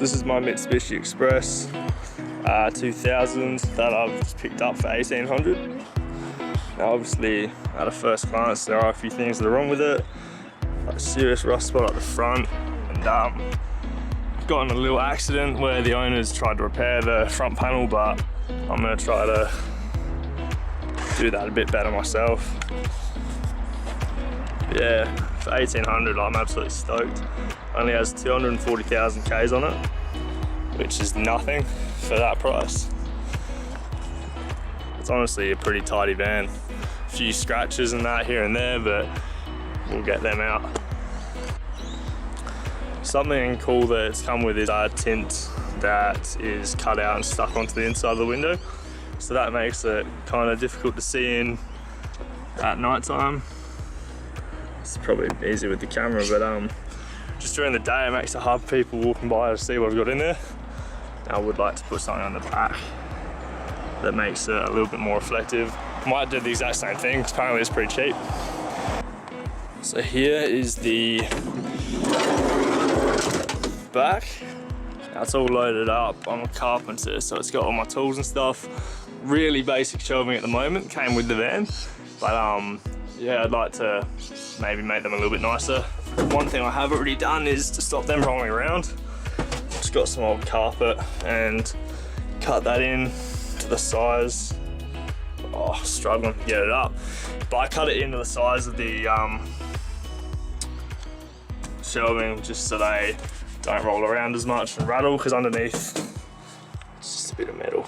This is my Mitsubishi Express 2000 that I've just picked up for 1800. Now obviously at a first glance there are a few things that are wrong with it. Like a serious rust spot at the front, and got in a little accident where the owners tried to repair the front panel, but I'm going to try to do that a bit better myself. Yeah, for 1800 I'm absolutely stoked. Only has 240,000 Ks on it, which is nothing for that price. It's honestly a pretty tidy van. A few scratches and that here and there, but we'll get them out. Something cool that it's come with is a tint that is cut out and stuck onto the inside of the window. So that makes it kind of difficult to see in at night time. It's probably easy with the camera, but just during the day it makes it hard for people walking by to see what I've got in there. I would like to put something on the back that makes it a little bit more reflective. Might do the exact same thing because apparently it's pretty cheap. So here is the back. Now it's all loaded up. I'm a carpenter, so it's got all my tools and stuff. Really basic shelving at the moment, came with the van, but yeah, I'd like to maybe make them a little bit nicer. One thing I have already done is to stop them rolling around. Just got some old carpet and cut that in to the size. Oh, struggling to get it up. But I cut it into the size of the shelving just so they don't roll around as much and rattle, because underneath it's just a bit of metal.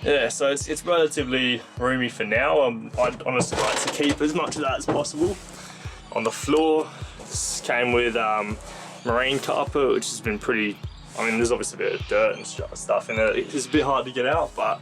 Yeah, so it's relatively roomy for now. I'd honestly like to keep as much of that as possible. On the floor, this came with marine carpet, which has been pretty, I mean, there's obviously a bit of dirt and stuff in it. It's a bit hard to get out, but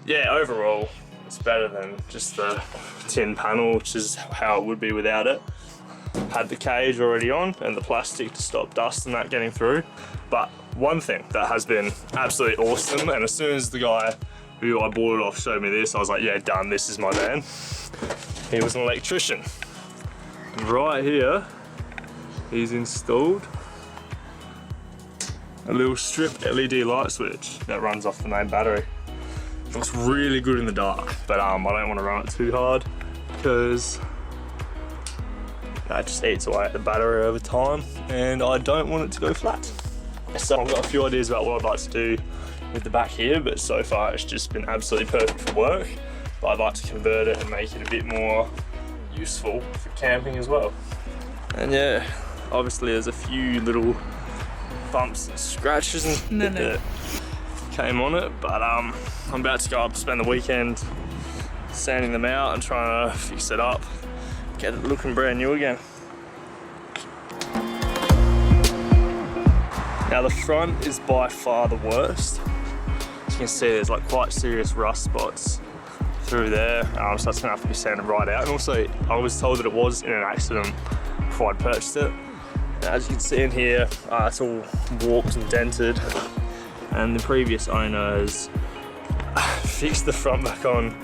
yeah, overall, it's better than just the tin panel, which is how it would be without it. Had the cage already on and the plastic to stop dust and that getting through. But one thing that has been absolutely awesome, and as soon as the guy who I bought it off showed me this, I was like, yeah, done, this is my van. He was an electrician. And right here, he's installed a little strip LED light switch that runs off the main battery. It looks really good in the dark, but I don't want to run it too hard because that just eats away at the battery over time, and I don't want it to go flat. So I've got a few ideas about what I'd like to do with the back here, but so far it's just been absolutely perfect for work. But I'd like to convert it and make it a bit more useful for camping as well. And yeah, obviously there's a few little bumps and scratches and that came on it, but I'm about to go up, spend the weekend sanding them out and trying to fix it up, get it looking brand new again. Now the front is by far the worst. As you can see, there's like quite serious rust spots through there, so that's gonna have to be sanded right out. And also, I was told that it was in an accident before I'd purchased it. Now, as you can see in here, it's all warped and dented, and the previous owner has fixed the front back on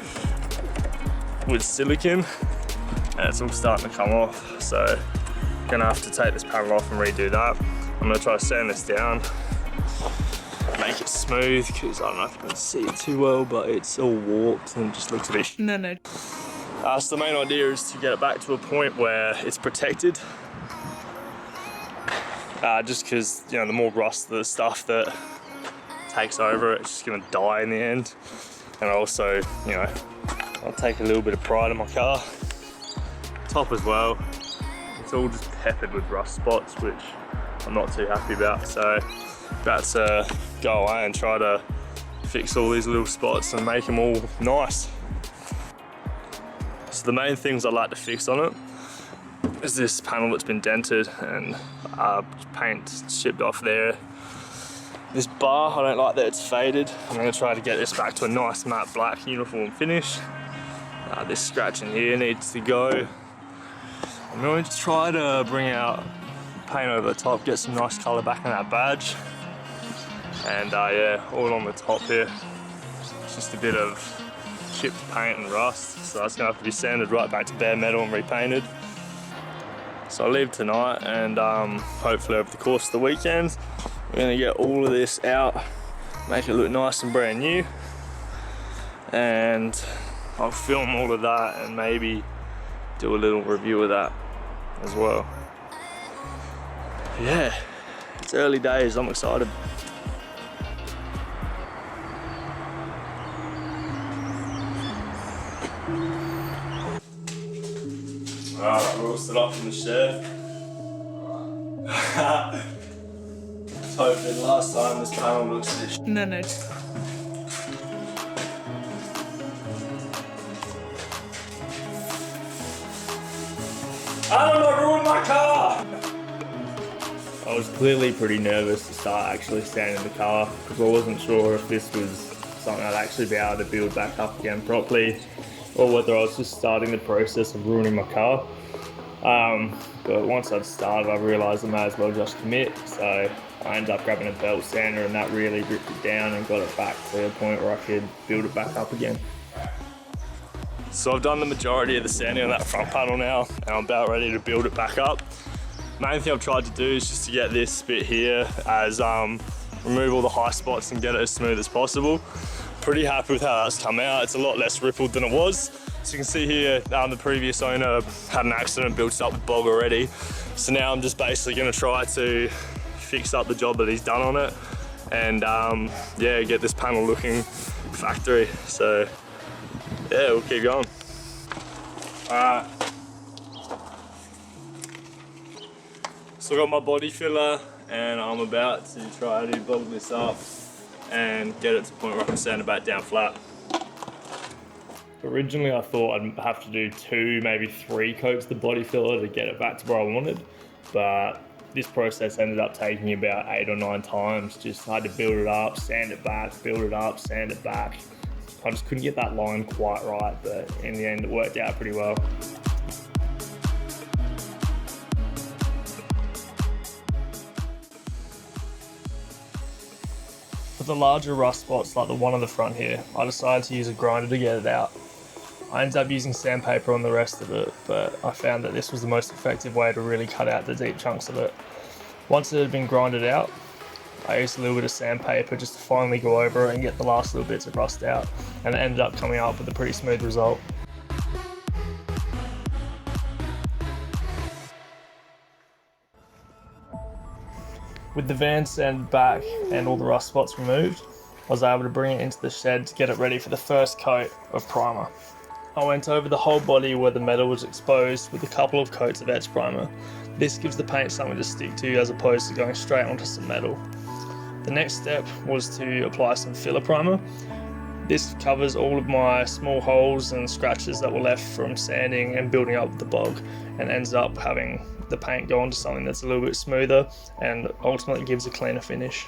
with silicone, and it's all starting to come off. So, gonna have to take this panel off and redo that. I'm gonna try to sand this down, make it smooth, because I don't know if you can see it too well, but it's all warped and just looks a bit. So the main idea is to get it back to a point where it's protected. Just because, you know, the more rust the stuff that takes over, it's just gonna die in the end. And also, you know, I'll take a little bit of pride in my car. Top as well, it's all just peppered with rust spots, which I'm not too happy about. So about to go away and try to fix all these little spots and make them all nice. So the main things I'd like to fix on it is this panel that's been dented and paint chipped off there. This bar, I don't like that it's faded. I'm going to try to get this back to a nice matte black uniform finish. This scratch in here needs to go. I'm going to try to bring out paint over the top, get some nice colour back in that badge. And yeah, all on the top here, it's just a bit of chipped paint and rust, so that's going to have to be sanded right back to bare metal and repainted. So I leave tonight, and hopefully over the course of the weekend, we're gonna get all of this out, make it look nice and brand new, and I'll film all of that and maybe do a little review of that as well. Yeah, it's early days, I'm excited. Alright, we're all set up in the shed. I was hoping last time this panel looks this. No. I don't know, ruined my car! I was clearly pretty nervous to start actually sanding the car because I wasn't sure if this was something I'd actually be able to build back up again properly, or whether I was just starting the process of ruining my car. But once I'd started, I realised I may as well just commit, so I ended up grabbing a belt sander and that really ripped it down and got it back to a point where I could build it back up again. So I've done the majority of the sanding on that front panel now, and I'm about ready to build it back up. Main thing I've tried to do is just to get this bit here as remove all the high spots and get it as smooth as possible. Pretty happy with how that's come out. It's a lot less rippled than it was. So you can see here, the previous owner had an accident, built up with bog already. So now I'm just basically gonna try to fix up the job that he's done on it and yeah, get this panel looking factory. So yeah, we'll keep going. All right. So I got my body filler and I'm about to try to bulk this up and get it to the point where I can sand it back down flat. Originally I thought I'd have to do 2, maybe 3 coats of the body filler to get it back to where I wanted, but this process ended up taking about 8 or 9 times. Just had to build it up, sand it back, build it up, sand it back. I just couldn't get that line quite right, but in the end it worked out pretty well. For the larger rust spots like the one on the front here, I decided to use a grinder to get it out. I ended up using sandpaper on the rest of it, but I found that this was the most effective way to really cut out the deep chunks of it. Once it had been grinded out, I used a little bit of sandpaper just to finally go over it and get the last little bits of rust out, and it ended up coming up with a pretty smooth result. With the van sanded back and all the rust spots removed, I was able to bring it into the shed to get it ready for the first coat of primer. I went over the whole body where the metal was exposed with a couple of coats of etch primer. This gives the paint something to stick to as opposed to going straight onto some metal. The next step was to apply some filler primer. This covers all of my small holes and scratches that were left from sanding and building up the bog, and ends up having the paint go onto something that's a little bit smoother and ultimately gives a cleaner finish.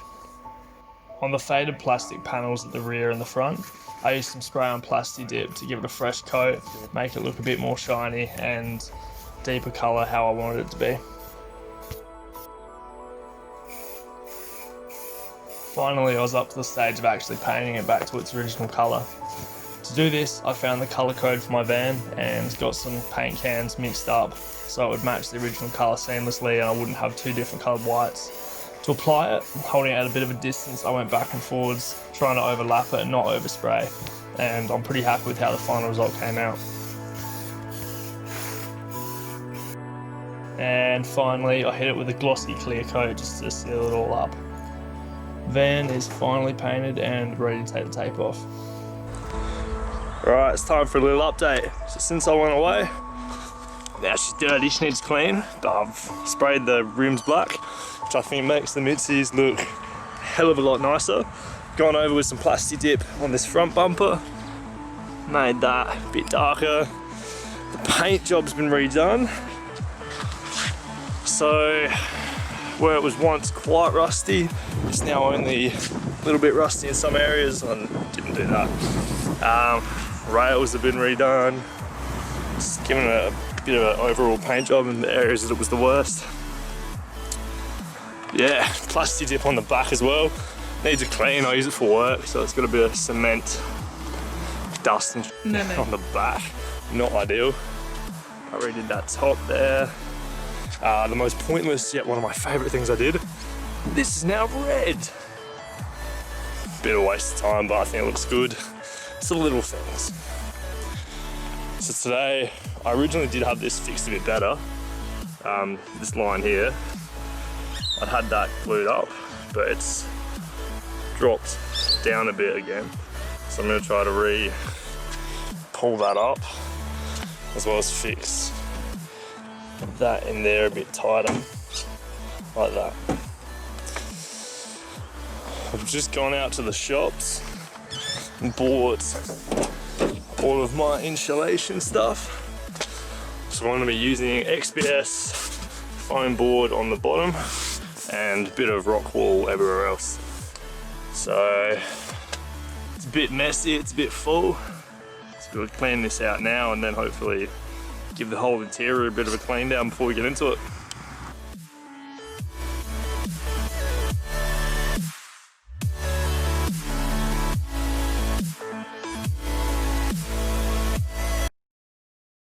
On the faded plastic panels at the rear and the front, I used some spray on Plasti Dip to give it a fresh coat, make it look a bit more shiny and deeper colour how I wanted it to be. Finally, I was up to the stage of actually painting it back to its original colour. To do this, I found the colour code for my van and got some paint cans mixed up so it would match the original colour seamlessly and I wouldn't have 2 different coloured whites. To apply it, holding it at a bit of a distance, I went back and forwards, trying to overlap it and not overspray, and I'm pretty happy with how the final result came out. And finally, I hit it with a glossy clear coat just to seal it all up. Van is finally painted and ready to take the tape off. Right, it's time for a little update. So since I went away, now she's dirty, she needs clean, but I've sprayed the rims black, which I think makes the Mitsubishi look a hell of a lot nicer. Gone over with some Plasti Dip on this front bumper, made that a bit darker. The paint job's been redone. So, where it was once quite rusty, it's now only a little bit rusty in some areas, and didn't do that. Rails have been redone, just giving it a bit of an overall paint job in the areas that it was the worst. Yeah, Plasti Dip on the back as well. Needs a clean, I use it for work, so it's got a bit of cement dust and on the back. Not ideal. I redid that top there. The most pointless yet one of my favorite things I did. This is now red. Bit of a waste of time, but I think it looks good. It's the little things. So today, I originally did have this fixed a bit better. This line here, I'd had that glued up, but it's dropped down a bit again. So I'm gonna try to pull that up, as well as fix that in there a bit tighter, like that. I've just gone out to the shops and bought all of my insulation stuff. So I'm gonna be using XPS foam board on the bottom and a bit of rock wool everywhere else. So it's a bit messy, it's a bit full. So we'll clean this out now and then hopefully give the whole interior a bit of a clean down before we get into it.